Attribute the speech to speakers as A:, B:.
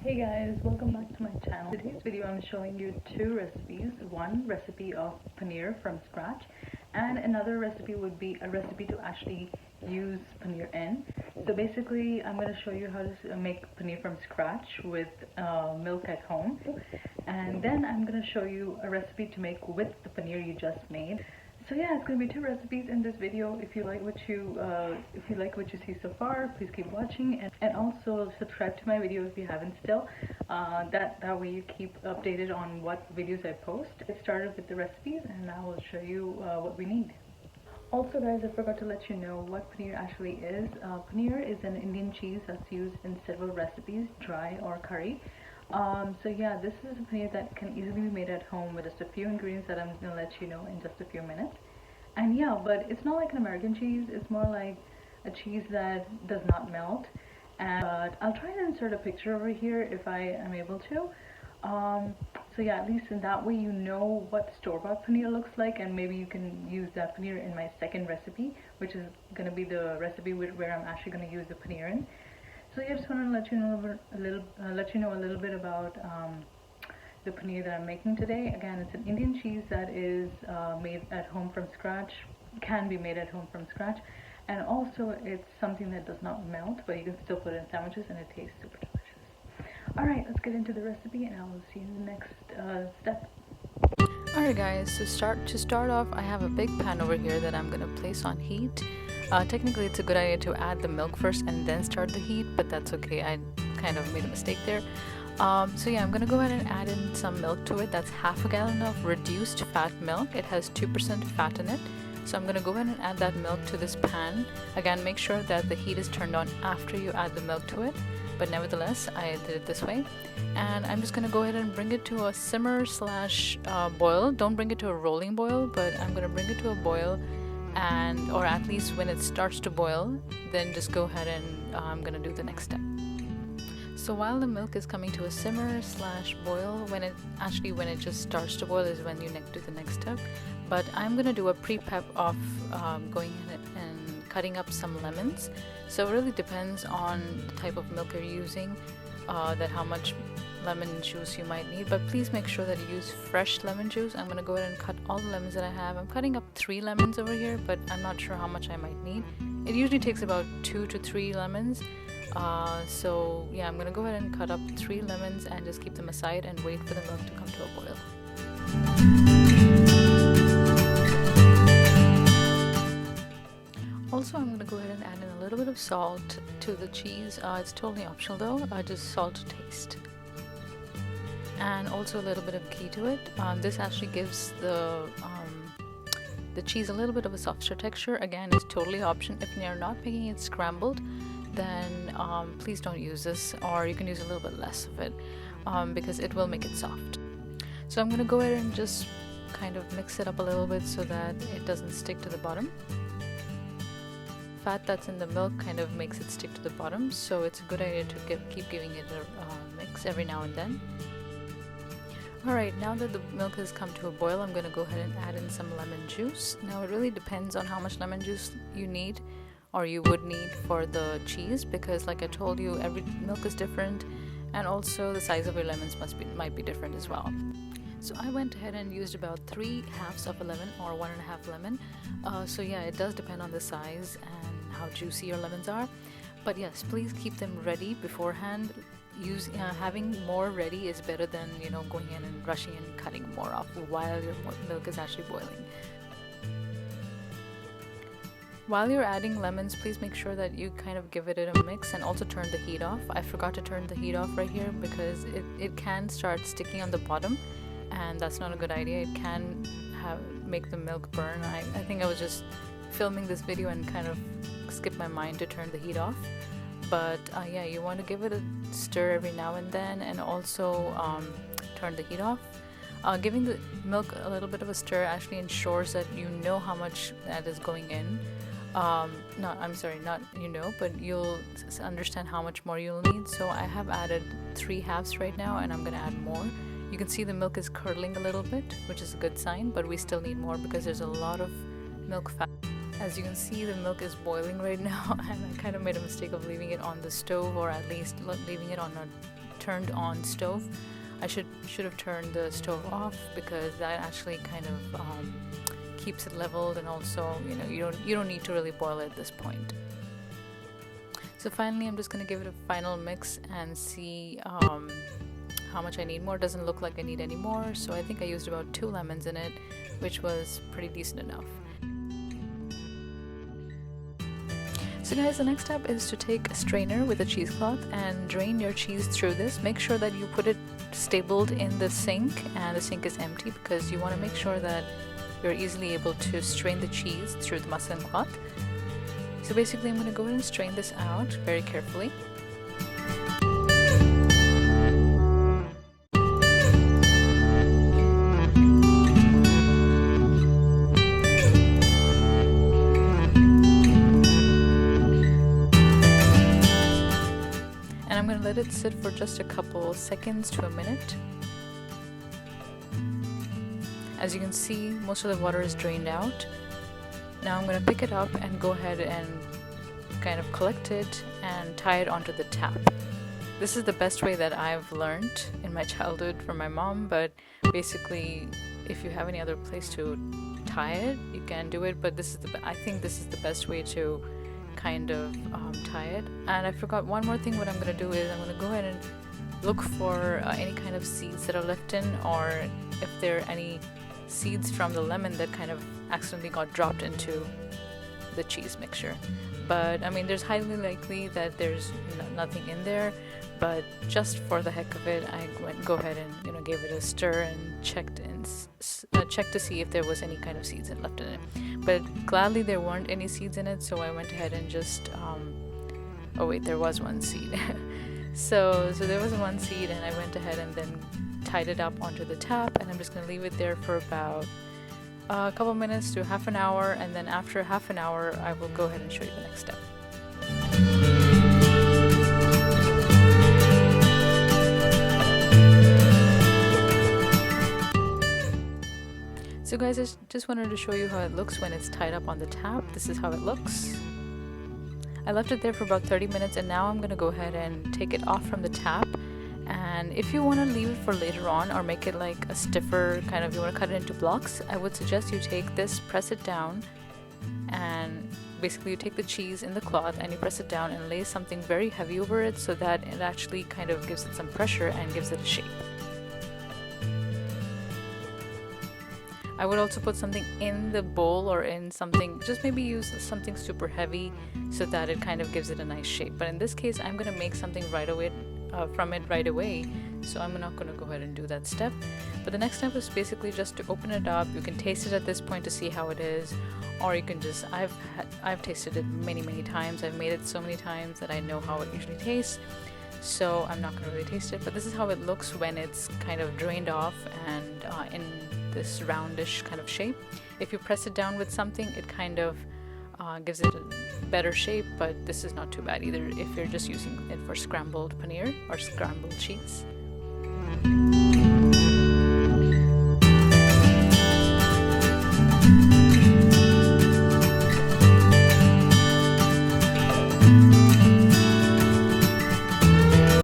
A: Hey guys, welcome back to my channel. In today's video I'm showing you two recipes. One recipe of paneer from scratch and another recipe would be a recipe to actually use paneer in. So basically I'm going to show you how to make paneer from scratch with milk at home, and then I'm going to show you a recipe to make with the paneer you just made. So yeah, it's going to be two recipes in this video. If you like what you see so far, please keep watching, and also subscribe to my video if you haven't still. That way you keep updated on what videos I post. Get started with the recipes and I will show you what we need. Also guys, I forgot to let you know what paneer actually is. Paneer is an Indian cheese that's used in several recipes, dry or curry. So yeah, this is a paneer that can easily be made at home with just a few ingredients that I'm going to let you know in just a few minutes. And yeah, but it's not like an American cheese, it's more like a cheese that does not melt. But I'll try to insert a picture over here if I am able to. So yeah, at least in that way you know what store-bought paneer looks like, and maybe you can use that paneer in my second recipe, which is going to be the recipe where I'm actually going to use the paneer in. So yeah, I just want to let you know a little bit about the paneer that I'm making today. Again, it's an Indian cheese that is made at home from scratch, can be made at home from scratch, and also it's something that does not melt, but you can still put it in sandwiches and it tastes super delicious. Alright, let's get into the recipe and I will see you in the next step.
B: Alright guys, to start off, I have a big pan over here that I'm gonna place on heat. Technically it's a good idea to add the milk first and then start the heat, but that's okay, I kind of made a mistake there. So yeah, I'm gonna go ahead and add in some milk to it. That's half a gallon of reduced fat milk. It has 2% fat in it. So I'm gonna go ahead and add that milk to this pan. Again, make sure that the heat is turned on after you add the milk to it, but nevertheless I did it this way. And I'm just gonna go ahead and bring it to a simmer slash boil. Don't bring it to a rolling boil, but I'm gonna bring it to a boil, and or at least when it starts to boil, then just go ahead and I'm gonna do the next step. So while the milk is coming to a simmer slash boil, when it just starts to boil is when you do the next step. But I'm gonna do a pre-prep of going in and cutting up some lemons. So it really depends on the type of milk you're using, that how much lemon juice you might need, but please make sure that you use fresh lemon juice. I'm going to go ahead and cut all the lemons that I have. I'm cutting up 3 lemons over here, but I'm not sure how much I might need. It usually takes about 2 to 3 lemons. So yeah, I'm going to go ahead and cut up 3 lemons and just keep them aside and wait for the milk to come to a boil. Also, I'm going to go ahead and add in a little bit of salt to the cheese. It's totally optional though, just salt to taste. And also a little bit of ghee to it. This actually gives the cheese a little bit of a softer texture. Again, it's totally optional. If you're not making it scrambled, then please don't use this, or you can use a little bit less of it because it will make it soft. So I'm going to go ahead and just kind of mix it up a little bit so that it doesn't stick to the bottom. Fat that's in the milk kind of makes it stick to the bottom, so it's a good idea to keep giving it a mix every now and then. Alright, now that the milk has come to a boil, I'm going to go ahead and add in some lemon juice. Now it really depends on how much lemon juice you need or you would need for the cheese, because like I told you, every milk is different, and also the size of your lemons might be different as well. So I went ahead and used about 3/2 of a lemon or 1.5 lemon. So yeah, it does depend on the size and how juicy your lemons are. But yes, please keep them ready beforehand. Having more ready is better than going in and rushing and cutting more off while your milk is actually boiling. While you're adding lemons, please make sure that you kind of give it a mix and also turn the heat off. I forgot to turn the heat off right here because it can start sticking on the bottom, and that's not a good idea. It can make the milk burn. I think I was just filming this video and kind of skipped my mind to turn the heat off. But yeah, you want to give it a stir every now and then, and also turn the heat off. Giving the milk a little bit of a stir actually ensures that you know how much that is going in. But you'll understand how much more you'll need. So I have added 3/2 right now, and I'm going to add more. You can see the milk is curdling a little bit, which is a good sign, but we still need more because there's a lot of milk fat. As you can see, the milk is boiling right now, and I kind of made a mistake of leaving it on the stove, or at least leaving it on a turned on stove. I should have turned the stove off, because that actually kind of keeps it leveled, and also, you don't need to really boil it at this point. So finally, I'm just gonna give it a final mix and see how much I need more. It doesn't look like I need any more, so I think I used about 2 lemons in it, which was pretty decent enough. So guys, the next step is to take a strainer with a cheesecloth and drain your cheese through this. Make sure that you put it stabled in the sink and the sink is empty, because you want to make sure that you're easily able to strain the cheese through the muslin cloth. So basically, I'm going to go ahead and strain this out very carefully. And I'm going to let it sit for just a couple seconds to a minute. As you can see, most of the water is drained out. Now I'm going to pick it up and go ahead and kind of collect it and tie it onto the tap. This is the best way that I've learned in my childhood from my mom, but basically, if you have any other place to tie it, you can do it, but I think this is the best way to kind of tie it. And I forgot one more thing. What I'm going to do is I'm going to go ahead and look for any kind of seeds that are left in, or if there are any seeds from the lemon that kind of accidentally got dropped into the cheese mixture. But I mean, there's highly likely that there's nothing in there, but just for the heck of it, I go ahead and gave it a stir and checked to see if there was any kind of seeds left in it. But gladly there weren't any seeds in it, so I went ahead and just oh wait, there was one seed. so there was one seed, and I went ahead and then tied it up onto the tap, and I'm just going to leave it there for about a couple minutes to half an hour, and then after half an hour I will go ahead and show you the next step. So guys, I just wanted to show you how it looks when it's tied up on the tap. This is how it looks. I left it there for about 30 minutes, and now I'm going to go ahead and take it off from the tap. And if you want to leave it for later on, or make it like a stiffer kind of, you want to cut it into blocks, I would suggest you take this, press it down, and basically you take the cheese in the cloth and you press it down and lay something very heavy over it, so that it actually kind of gives it some pressure and gives it a shape. I would also put something in the bowl, or in something, just maybe use something super heavy so that it kind of gives it a nice shape. But in this case, I'm going to make something right away from it right away, so I'm not going to go ahead and do that step. But the next step is basically just to open it up. You can taste it at this point to see how it is, or you can just, I've tasted it many times. I've made it so many times that I know how it usually tastes, so I'm not going to really taste it. But this is how it looks when it's kind of drained off and in this roundish kind of shape. If you press it down with something, it kind of gives it a better shape, but this is not too bad either if you're just using it for scrambled paneer or scrambled cheese.